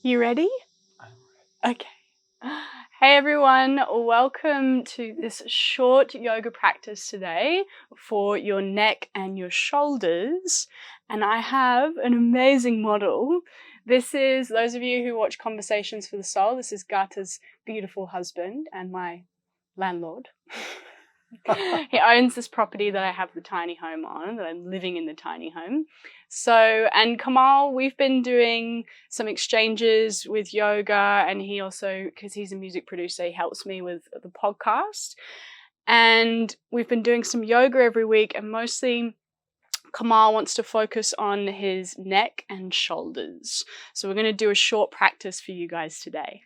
You ready? Okay. Hey everyone, welcome to this short yoga practice today for your neck and your shoulders. And I have an amazing model. This is, those of you who watch Conversations for the Soul, this is Gata's beautiful husband and my landlord. He owns this property that I have the tiny home on, that I'm living in the tiny home. So, and Kamal, we've been doing some exchanges with yoga, and he also, because he's a music producer, he helps me with the podcast. And we've been doing some yoga every week, and mostly Kamal wants to focus on his neck and shoulders. So we're going to do a short practice for you guys today.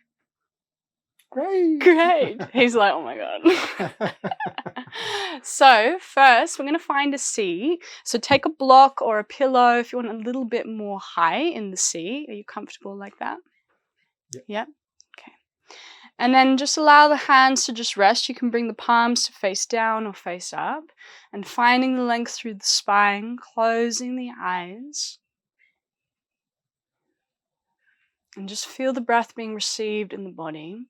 Great. He's like, oh my God. So first, we're going to find a seat. So take a block or a pillow if you want a little bit more height in the seat. Are you comfortable like that? Yep. Okay. And then just allow the hands to just rest. You can bring the palms to face down or face up. And finding the length through the spine, closing the eyes. And just feel the breath being received in the body.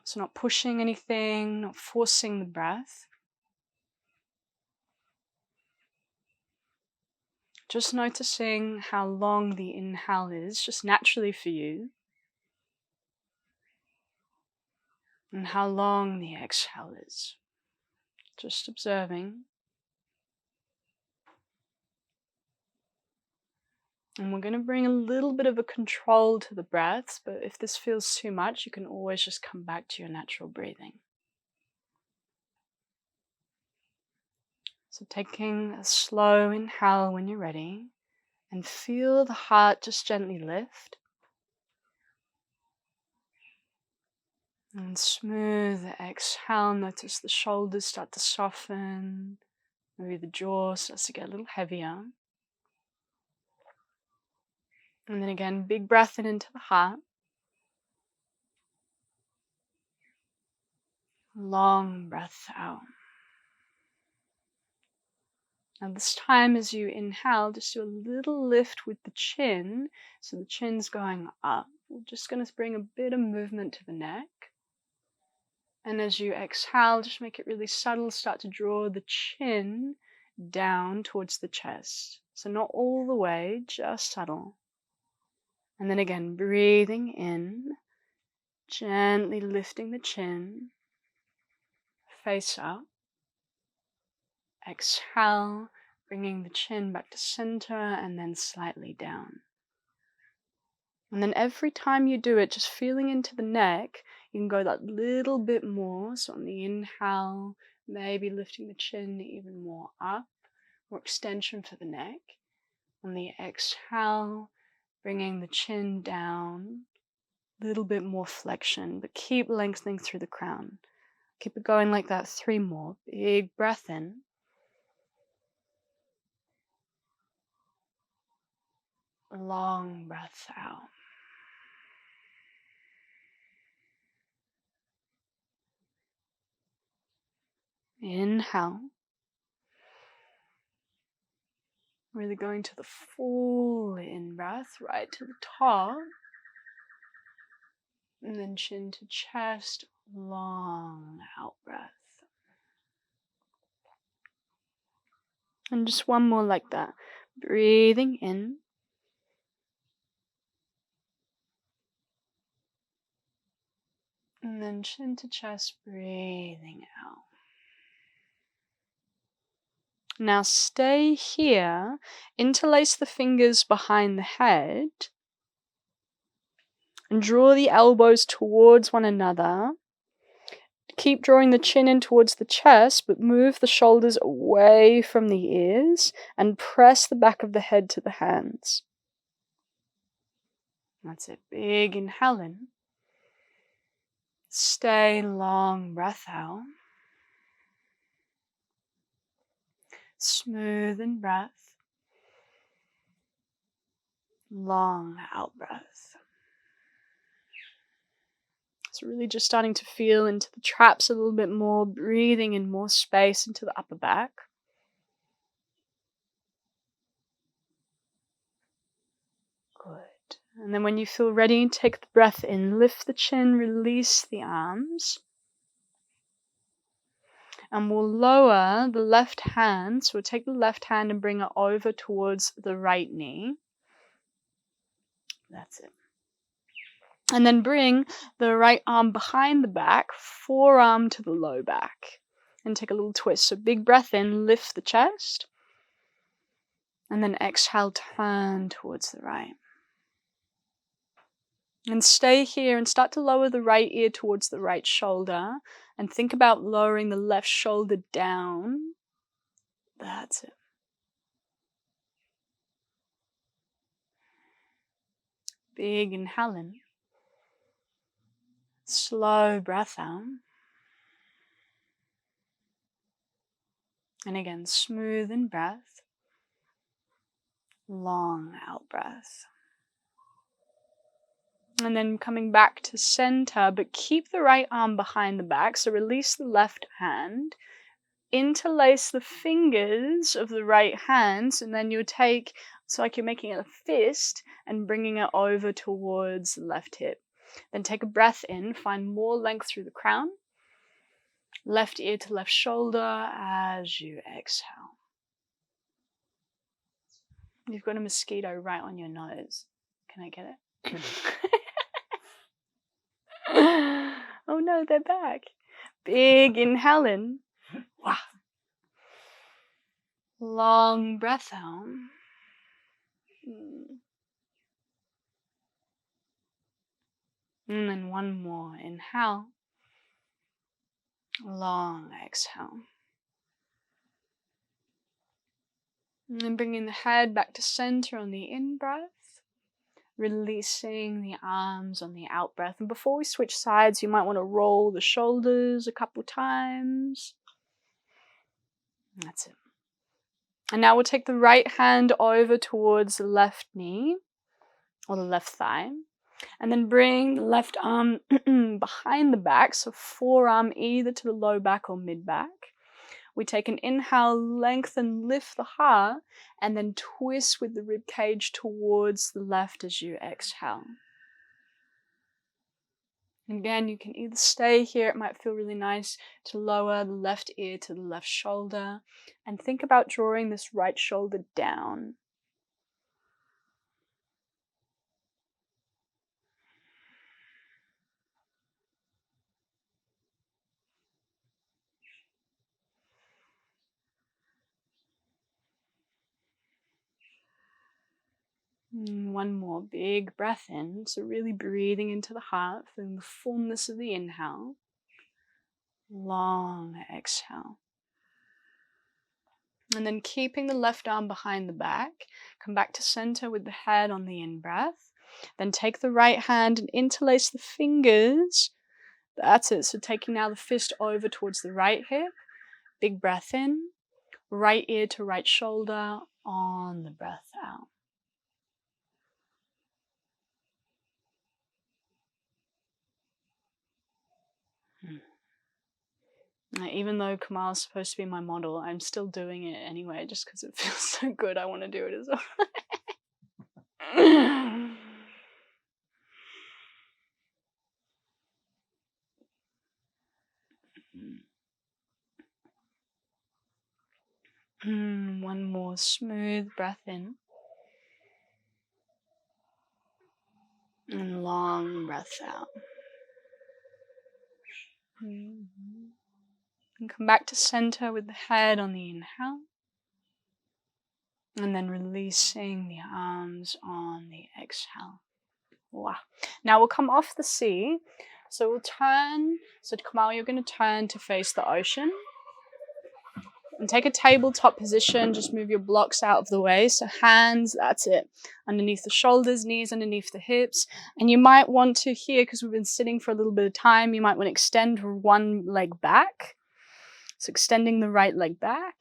So not pushing anything, not forcing the breath. Just noticing how long the inhale is, just naturally for you. And how long the exhale is. Just observing. And we're going to bring a little bit of a control to the breaths, but if this feels too much, you can always just come back to your natural breathing. So taking a slow inhale when you're ready, and feel the heart just gently lift. And smooth exhale, notice the shoulders start to soften, maybe the jaw starts to get a little heavier. And then again, big breath in into the heart. Long breath out. Now this time as you inhale, just do a little lift with the chin. So the chin's going up. We're just going to bring a bit of movement to the neck. And as you exhale, just make it really subtle. Start to draw the chin down towards the chest. So not all the way, just subtle. And then again, breathing in, gently lifting the chin, face up. Exhale, bringing the chin back to center and then slightly down. And then every time you do it, just feeling into the neck, you can go that little bit more. So on the inhale, maybe lifting the chin even more up, more extension for the neck. On the exhale, bringing the chin down, a little bit more flexion, but keep lengthening through the crown. Keep it going like that, 3 more. Big breath in. Long breath out. Inhale. Really going to the full in breath, right to the top. And then chin to chest, long out breath. And just one more like that. Breathing in. And then chin to chest, breathing out. Now stay here, interlace the fingers behind the head, and draw the elbows towards one another. Keep drawing the chin in towards the chest, but move the shoulders away from the ears and press the back of the head to the hands. That's it. Big inhale in. Stay, long breath out. Smooth in breath. Long out breath. So really just starting to feel into the traps a little bit more, breathing in more space into the upper back. Good. And then when you feel ready, take the breath in, lift the chin, release the arms. And we'll lower the left hand, so we'll take the left hand and bring it over towards the right knee. That's it. And then bring the right arm behind the back, forearm to the low back. And take a little twist. So big breath in, lift the chest. And then exhale, turn towards the right. And stay here and start to lower the right ear towards the right shoulder. And think about lowering the left shoulder down. That's it. Big inhale in. Slow breath out. And again, smooth in breath. Long out breath. And then coming back to center, but keep the right arm behind the back. So release the left hand. Interlace the fingers of the right hand. And then you'll take, it's like you're making a fist and bringing it over towards the left hip. Then take a breath in. Find more length through the crown. Left ear to left shoulder as you exhale. You've got a mosquito right on your nose. Can I get it? Oh no, they're back. Big inhale in. Wow. Long breath out. And then one more. Inhale. Long exhale. And then bringing the head back to center on the in-breath. Releasing the arms on the out-breath. And before we switch sides, you might want to roll the shoulders a couple times. That's it. And now we'll take the right hand over towards the left knee or the left thigh. And then bring the left arm behind the back, so forearm either to the low back or mid back. We take an inhale, lengthen, lift the heart, and then twist with the rib cage towards the left as you exhale. And again, you can either stay here, it might feel really nice to lower the left ear to the left shoulder, and think about drawing this right shoulder down. One more big breath in, so really breathing into the heart, feeling the fullness of the inhale. Long exhale. And then keeping the left arm behind the back, come back to center with the head on the in-breath. Then take the right hand and interlace the fingers. That's it, so taking now the fist over towards the right hip. Big breath in, right ear to right shoulder on the breath out. Even though Kamal is supposed to be my model, I'm still doing it anyway, just because it feels so good. I want to do it as well. One more smooth breath in. And long breath out. And come back to center with the head on the inhale. And then releasing the arms on the exhale. Wow. Now we'll come off the sea. So we'll turn. So Kamal, you're going to turn to face the ocean. And take a tabletop position. Just move your blocks out of the way. So hands, that's it. Underneath the shoulders, knees underneath the hips. And you might want to here, because we've been sitting for a little bit of time, you might want to extend one leg back. So extending the right leg back.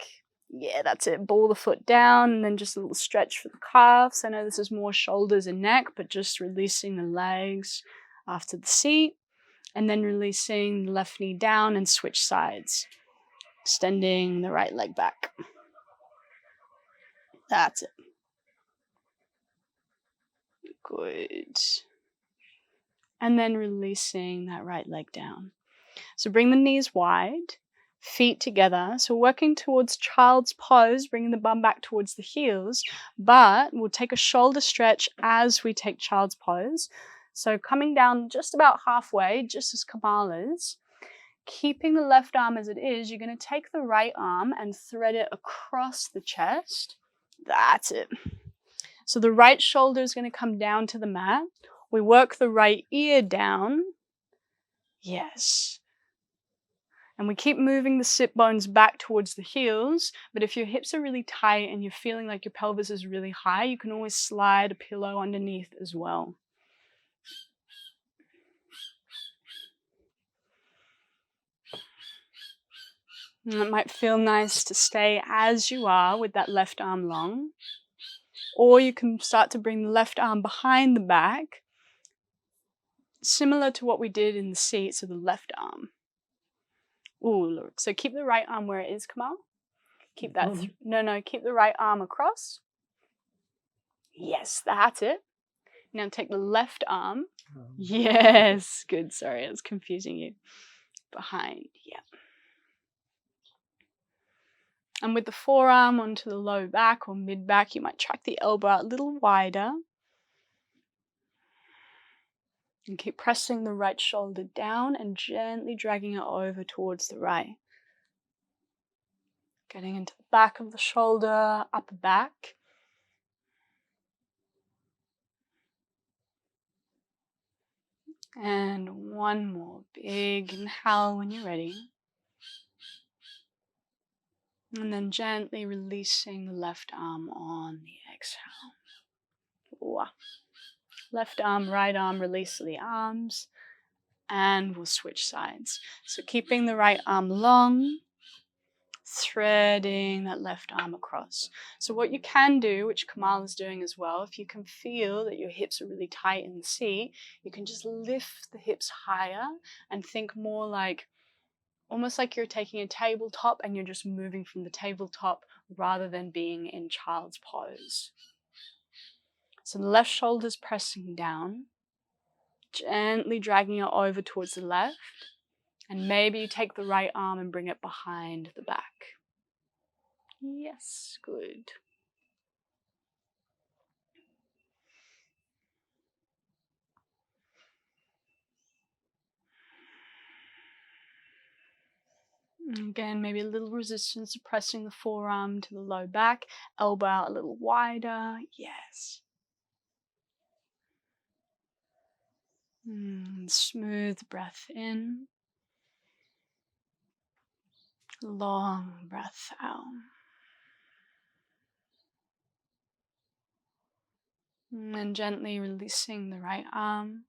Yeah, that's it. Ball the foot down and then just a little stretch for the calves. I know this is more shoulders and neck, but just releasing the legs after the seat. And then releasing the left knee down and switch sides. Extending the right leg back. That's it. Good. And then releasing that right leg down. So bring the knees wide, feet together. So working towards child's pose, bringing the bum back towards the heels, but we'll take a shoulder stretch as we take child's pose. So coming down just about halfway, just as Kamala's. Keeping the left arm as it is, you're going to take the right arm and thread it across the chest. That's it. So the right shoulder is going to come down to the mat. We work the right ear down. Yes. And we keep moving the sit bones back towards the heels, but if your hips are really tight and you're feeling like your pelvis is really high, you can always slide a pillow underneath as well. And it might feel nice to stay as you are with that left arm long. Or you can start to bring the left arm behind the back, similar to what we did in the seat, so the left arm. Ooh, look. So keep the right arm where it is, Kamal. Keep that. Keep the right arm across. Yes, that's it. Now take the left arm. Yes, good. Sorry, I was confusing you. Behind, yeah. And with the forearm onto the low back or mid back, you might track the elbow out a little wider. And keep pressing the right shoulder down and gently dragging it over towards the right. Getting into the back of the shoulder, upper back. And one more big inhale when you're ready. And then gently releasing the left arm on the exhale. Ooh. Left arm, right arm, release the arms. And we'll switch sides. So keeping the right arm long, threading that left arm across. So what you can do, which Kamal is doing as well, if you can feel that your hips are really tight in the seat, you can just lift the hips higher and think more like, almost like you're taking a tabletop and you're just moving from the tabletop rather than being in child's pose. So the left shoulder's pressing down, gently dragging it over towards the left, and maybe you take the right arm and bring it behind the back. Yes, good. Again, maybe a little resistance, pressing the forearm to the low back, elbow out a little wider. Yes. Smooth breath in. Long breath out. And gently releasing the right arm.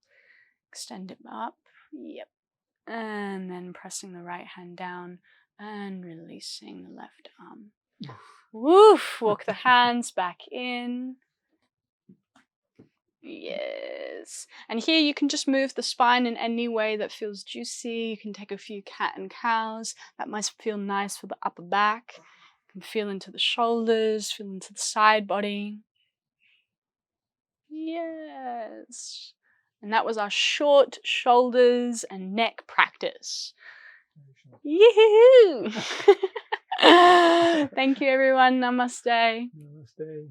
Extend it up. Yep. And then pressing the right hand down and releasing the left arm. Woof! Walk the hands back in. Yes. And here you can just move the spine in any way that feels juicy. You can take a few cat and cows. That might feel nice for the upper back. You can feel into the shoulders, feel into the side body. Yes. And that was our short shoulders and neck practice. Yoo-hoo! Thank you, everyone. Namaste. Namaste.